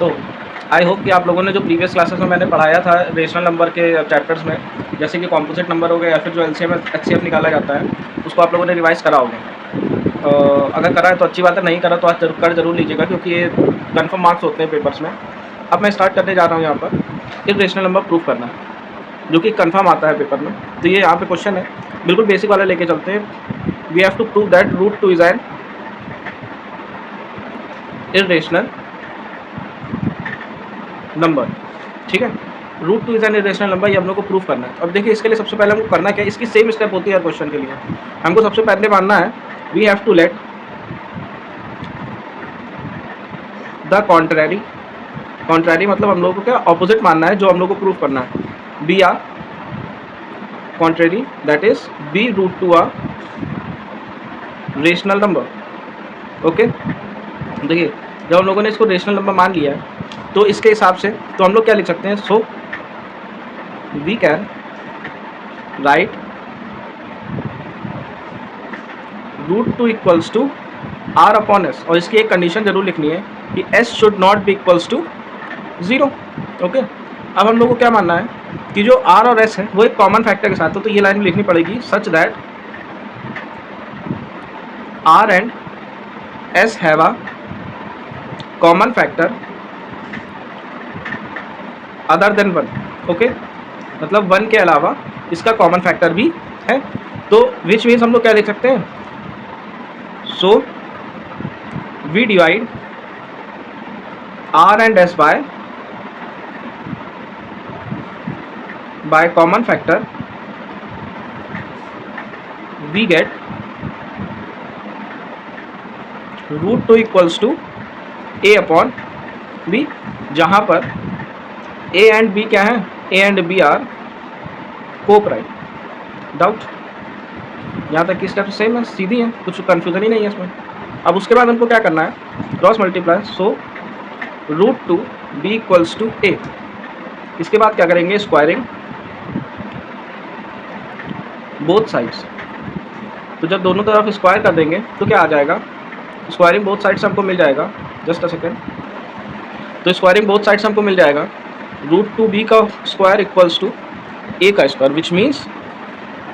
तो I hope कि आप लोगों ने जो प्रीवियस क्लासेस में मैंने पढ़ाया था रेशनल नंबर के चैप्टर्स में, जैसे कि कॉम्पोजिट नंबर हो गया या फिर जो एलसीएम एचसीएफ निकाला जाता है, उसको आप लोगों ने रिवाइज़ करा होगा। अगर करा है तो अच्छी बात है, नहीं करा तो आज कर जरूर लीजिएगा, क्योंकि ये कन्फर्म मार्क्स होते हैं पेपर्स में। अब मैं स्टार्ट करने जा रहा हूँ यहाँ पर इरेशनल नंबर प्रूव करना, जो कि कन्फर्म आता है पेपर में। तो ये यहाँ पे क्वेश्चन है, बिल्कुल बेसिक वाला लेके चलते हैं। We have to prove that root 2 is an irrational number. ठीक है, root 2 is an irrational number, ये हम लोग को प्रूव करना है। अब देखिए, इसके लिए सबसे पहले हमको करना क्या है, इसकी सेम स्टेप होती है हर क्वेश्चन के लिए। हमको सबसे पहले मानना है we have to let the contrary, contrary मतलब हम लोगों को क्या ऑपोजिट मानना है, जो हम लोग को प्रूव करना है। Be our contrary, that is be root 2 are rational number. Okay, देखिए जब हम लोगों ने इसको रेशनल नंबर मान लिया है, तो इसके हिसाब से तो हम लोग क्या लिख सकते हैं, so we can write root 2 equals to r upon s, और इसकी एक कंडीशन जरूर लिखनी है कि s should not be equals to 0। Okay, अब हम लोग को क्या मानना है कि जो आर और एस है वो एक कॉमन फैक्टर के साथ हो, तो ये लाइन लिखनी पड़ेगी such that r and s have a common factor other than 1। Okay, मतलब 1 के अलावा इसका कॉमन फैक्टर भी है। तो विच मीन्स हम लोग क्या लिख सकते हैं, so we divide r and s by common factor, we get root 2 equals to a upon b, जहाँ पर ए एंड बी क्या है, a and b are coprime. Doubt यहाँ तक की स्टेप सेम है, सीधी है, कुछ कन्फ्यूजन ही नहीं है इसमें। अब उसके बाद हमको क्या करना है, cross multiply, so root 2 b equals to a. इसके बाद क्या करेंगे, स्क्वायरिंग बोथ साइड्स। तो जब दोनों तरफ स्क्वायर कर देंगे तो क्या आ जाएगा, स्क्वायरिंग बोथ साइड्स हमको मिल जाएगा, जस्ट अ सेकेंड। तो स्क्वायरिंग बोथ साइड्स हमको मिल जाएगा, रूट 2 बी का स्क्वायर इक्वल्स टू ए का square, which means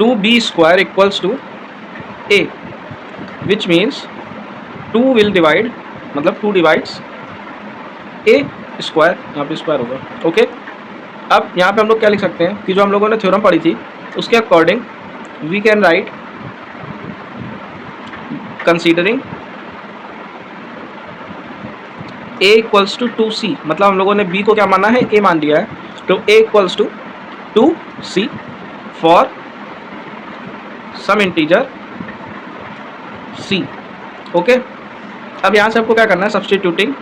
2b square equals to a, which means 2 will divide, मतलब 2 डिवाइड्स a स्क्वायर, यहाँ पे स्क्वायर होगा। ओके, अब यहाँ पे हम लोग क्या लिख सकते हैं कि जो हम लोगों ने थ्योरम पढ़ी थी उसके according we can write considering a equals to 2c, मतलब हम लोगों ने b को क्या माना है, a मान लिया है, तो a equals to 2c for some integer c। Okay, अब यहाँ से आपको क्या करना है, substituting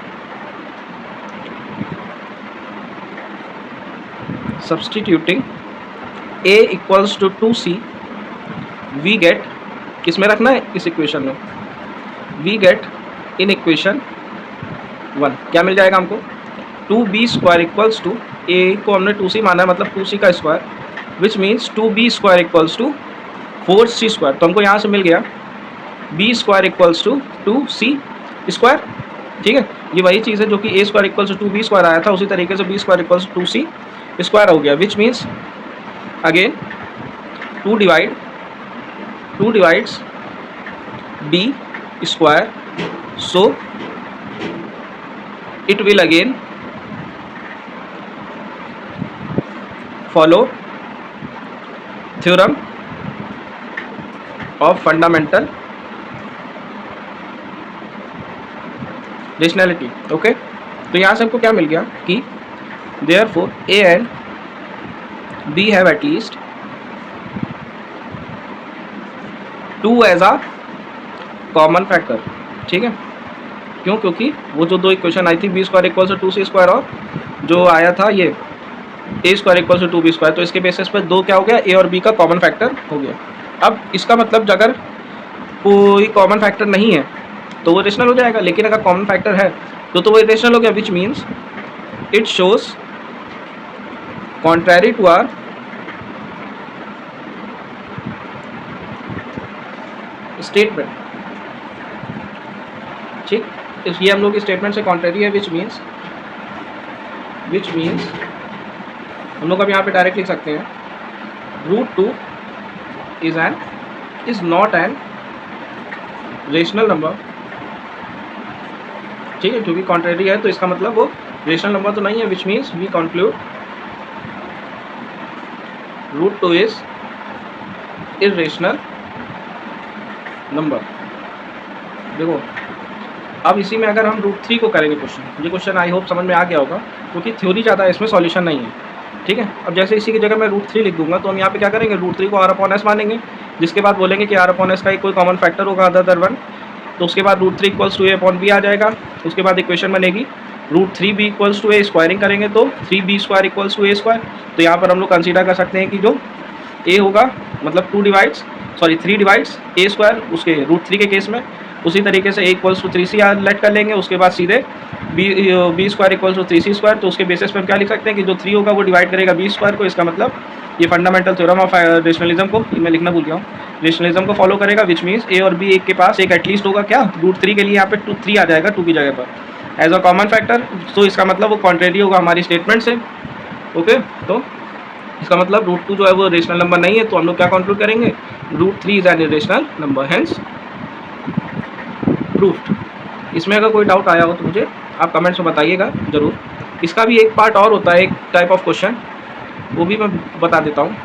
a equals to 2c, we get, किसमें रखना है, इस इक्वेशन में, वी गेट इन इक्वेशन 1 क्या मिल जाएगा हमको, 2b square equals to, a को हमने 2c माना है, मतलब 2c का square, which means 2b square equals to 4c square. तो हमको यहाँ से मिल गया b square equals to 2c square. ठीक है, ये वही चीज़ है जो कि a square equals to 2b square आया था, उसी तरीके से b square equals to 2c square हो गया, which means again 2 divides b square, so it will again follow theorem of fundamental rationality। Okay, तो यहाँ से हमको क्या मिल गया कि therefore a and b have at least 2 as a common factor। ठीक है, क्यों, क्योंकि वो जो दो इक्वेशन आई थी b square equals to 2c square, और जो आया था ये a square equals to 2b square, तो इसके बेसिस पर दो क्या हो गया, ए और बी का कॉमन फैक्टर हो गया। अब इसका मतलब अगर कोई कॉमन फैक्टर नहीं है तो वो रेशनल हो जाएगा, लेकिन अगर कॉमन फैक्टर है तो वो रेशनल हो गया, which means it shows contrary to our statement. ठीक, ये हम लोग स्टेटमेंट से कॉन्ट्रैरी है, विच मीन्स विच मीन्स हम लोग अब यहाँ पे डायरेक्ट लिख सकते हैं √2 is not an rational number. ठीक है, क्योंकि कॉन्ट्रेरी है तो इसका मतलब वो रेशनल नंबर तो नहीं है, which means we conclude √2 is irrational number. देखो अब इसी में अगर हम √3 को करेंगे क्वेश्चन, ये क्वेश्चन आई होप समझ में आ गया होगा क्योंकि थ्योरी ज़्यादा है, इसमें सॉल्यूशन नहीं है। ठीक है, अब जैसे इसी की जगह मैं √3 लिख दूंगा तो हम यहाँ पे क्या करेंगे, √3 को r/s मानेंगे, जिसके बाद बोलेंगे कि r/s का एक कोई कॉमन फैक्टर होगा अदर देन 1, तो उसके बाद √3 = a/b आ जाएगा। उसके बाद इक्वेशन बनेगी √3b = a, स्क्वायरिंग करेंगे तो 3b² = a²। तो यहाँ पर हम लोग कंसीडर कर सकते हैं कि जो a होगा मतलब 3 डिवाइड्स a², उसके √3 के केस में। उसी तरीके से a = 3c लेट कर लेंगे, उसके बाद सीधे b² = 3c²। तो उसके बेसिस पर हम क्या लिख सकते हैं कि जो 3 होगा वो डिवाइड करेगा b² को। इसका मतलब ये फंडामेंटल थ्योरम ऑफ रेशनलिज्म को, मैं लिखना भूल गया हूँ, रेशनलिज्म को फॉलो करेगा, विच मीन्स a और b एक के पास एक एटलीस्ट होगा। क्या √3 के लिए यहाँ पे 3 आ जाएगा 2 की जगह पर एज अ कॉमन फैक्टर। तो इसका मतलब वो कॉन्ट्रेरी होगा हमारी स्टेटमेंट से। ओके, तो इसका मतलब √2 जो है वो रेशनल नंबर नहीं है, तो हम लोग क्या कंक्लूड करेंगे, √3 is an irrational number, hence proofed. इसमें अगर कोई डाउट आया हो तो मुझे आप कमेंट्स में बताइएगा ज़रूर। इसका भी एक पार्ट और होता है, एक टाइप ऑफ क्वेश्चन, वो भी मैं बता देता हूँ।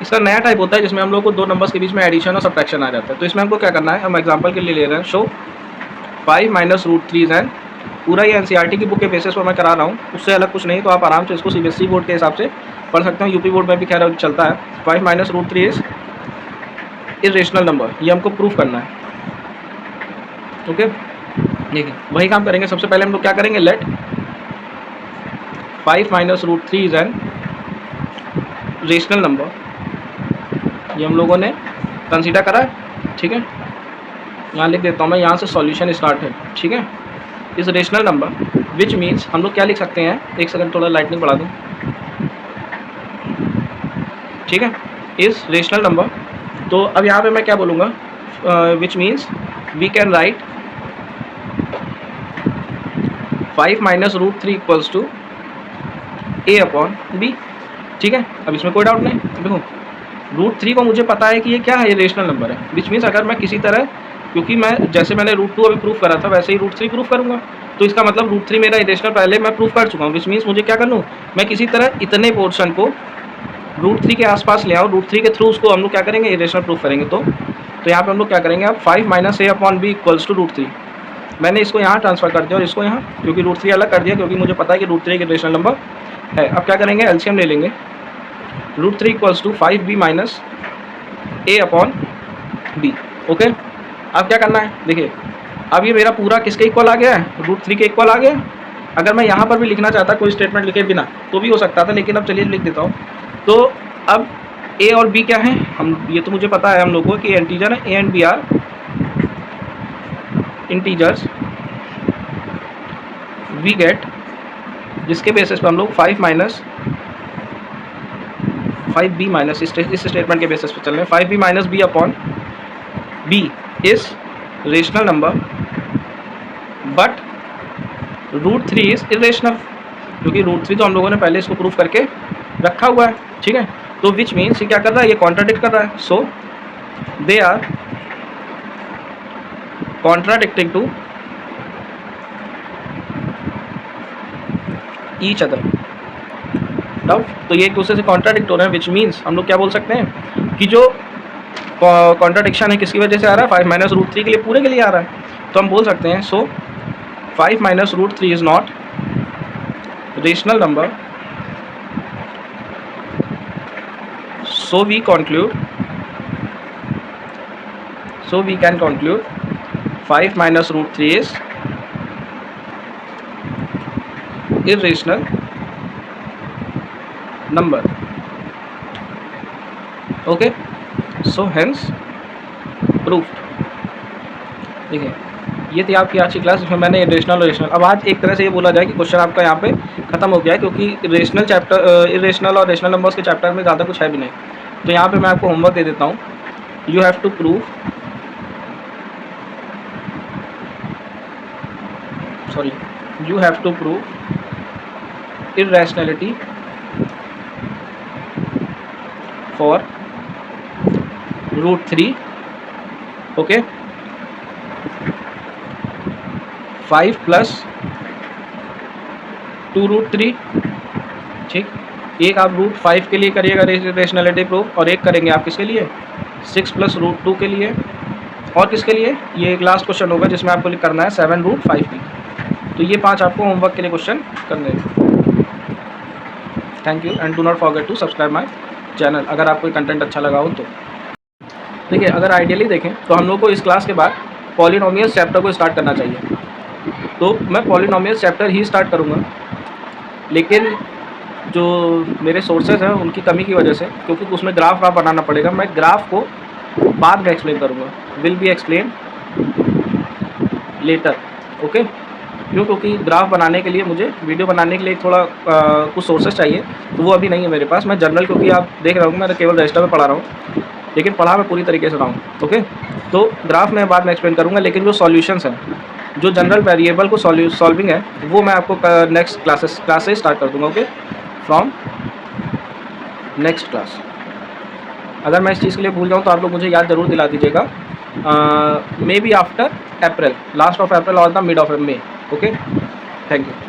इसका नया टाइप होता है जिसमें हम लोग को 2 नंबर्स के बीच में एडिशन और सब्ट्रैक्शन आ जाता है। तो इसमें हमको क्या करना है, हम एग्जांपल के लिए ले रहे हैं, शो 5 - √3 इज एन, पूरा ये एनसीईआरटी की बुक के बेसिस पर मैं करा रहा हूँ, उससे अलग कुछ नहीं। तो आप आराम से इसको सीबीएसई बोर्ड के हिसाब से पढ़ सकते हैं, यूपी बोर्ड में भी खैर चलता है। 5 - √3 इज इरेशनल नंबर, ये हमको प्रूफ करना है। ओके, देखिए वही काम करेंगे। सबसे पहले हम लोग क्या करेंगे, let 5 - √3 is an rational number, ये हम लोगों ने कंसीडर करा है। ठीक है, यहाँ लिख देता हूँ मैं, यहाँ से सॉल्यूशन स्टार्ट है। ठीक है, इस रेशनल नंबर विच मीन्स हम लोग क्या लिख सकते हैं, एक सेकंड थोड़ा लाइटनिंग बढ़ा दूँ। ठीक है, इस रेशनल नंबर, तो अब यहाँ पे मैं क्या बोलूँगा, which means we can write 5 - √3 = a/b। ठीक है, अब इसमें कोई डाउट नहीं। देखो √3 को मुझे पता है कि ये क्या है, ये रेशनल नंबर है, विच मीन्स अगर मैं किसी तरह, क्योंकि मैं जैसे मैंने √2 अभी प्रूफ करा था वैसे ही √3 प्रूफ करूँगा, तो इसका मतलब √3 मेरा इरेशनल पहले मैं प्रूफ कर चुका हूँ। विच मीन्स मुझे क्या कर लूँ, मैं किसी तरह इतने पोर्शन को √3 के आसपास ले आओ, √3 के थ्रू उसको हम लोग क्या करेंगे, इरेशनल प्रूफ करेंगे। तो यहाँ पे हम लोग क्या करेंगे, अब 5 - a/b = √3, मैंने इसको यहाँ ट्रांसफर कर दिया और इसको यहाँ, क्योंकि √3 अलग कर दिया क्योंकि मुझे पता है कि √3 एक इरेशनल नंबर है। अब क्या करेंगे, एलसीएम ले लेंगे, √3 = 5b - a/b। ओके, अब क्या करना है, देखिए अब ये मेरा पूरा किसके इक्वल आ गया है, √3 के इक्वल आ गया। अगर मैं यहाँ पर भी लिखना चाहता कोई स्टेटमेंट लिखे बिना तो भी हो सकता था, लेकिन अब चलिए लिख देता हूँ। तो अब a और b क्या है, हम ये तो मुझे पता है हम लोगों को कि इंटीजर है, a and b are integers, we get, जिसके बेसिस पर हम लोग 5b - इस स्टेटमेंट के बेसिस पर चल रहे हैं, 5b - b/b is rational number but √3 is irrational, क्योंकि √3 तो हम लोगों ने पहले इसको प्रूफ करके रखा हुआ है। ठीक है, तो विच मीन्स ये क्या कर रहा है, ये कॉन्ट्राडिक्ट कर रहा है। So they are contradicting to each other. Doubt, तो ये एक दूसरे से कॉन्ट्राडिक्ट हो रहे हैं, विच मीन्स हम लोग क्या बोल सकते हैं कि जो कॉन्ट्राडिक्शन है किसकी वजह से आ रहा है, 5 - √3 के लिए, पूरे के लिए आ रहा है। तो हम बोल सकते हैं, सो 5 - √3 is not rational number, so we can conclude 5 - √3 is irrational number. Okay, so hence proved। देखिए ये थी आपकी आज की क्लास, जिसमें मैंने रेशनल और रेशनल, अब आज एक तरह से ये बोला जाए कि क्वेश्चन आपका यहाँ पे खत्म हो गया है, क्योंकि रेशनल चैप्टर, इरेशनल और रेशनल नंबर्स के चैप्टर में ज़्यादा कुछ है भी नहीं। तो यहाँ पे मैं आपको होमवर्क दे देता हूँ, you have to prove, you have to prove irrationality for √3, okay, 5 + 2√3, ठीक। एक आप √5 के लिए करिएगा रेशनैलिटी प्रूफ, और एक करेंगे आप किसके लिए, 6 + √2 के लिए, और किसके लिए, ये एक लास्ट क्वेश्चन होगा जिसमें आपको करना है 7√5 की। तो ये 5 आपको होमवर्क के लिए क्वेश्चन करने हैं। Thank you and do not forget to subscribe my channel अगर आपको कंटेंट अच्छा लगा हो तो। देखिए, अगर आइडियली देखें तो हम लोग को इस क्लास के बाद पॉलिनोमियल चैप्टर को स्टार्ट करना चाहिए, तो मैं पॉलिनोमियल चैप्टर ही स्टार्ट करूँगा, लेकिन जो मेरे सोर्सेज हैं उनकी कमी की वजह से, क्योंकि उसमें ग्राफ बनाना पड़ेगा, मैं ग्राफ को बाद में एक्सप्लेन करूँगा, will be explain letter, okay. क्यों, क्योंकि ग्राफ बनाने के लिए मुझे वीडियो बनाने के लिए थोड़ा कुछ सोर्सेज चाहिए, तो वो अभी नहीं है मेरे पास। मैं जनरल, क्योंकि आप देख रहे होंगे मैं केवल रजिस्टर में पढ़ा रहा हूँ, लेकिन पढ़ा मैं पूरी तरीके से रहा हूँ, ओके। तो ग्राफ मैं बाद में एक्सप्लेन करूँगा, लेकिन जो सॉल्यूशंस हैं, जो जनरल वेरिएबल को सॉल्विंग है, वो मैं आपको नेक्स्ट क्लास से स्टार्ट कर दूँगा, ओके, फ्रॉम नेक्स्ट क्लास। अगर मैं इस चीज़ के लिए भूल जाऊँ तो आप लोग मुझे याद ज़रूर दिला दीजिएगा, may be after April, last of April और the mid of May, okay. Thank you.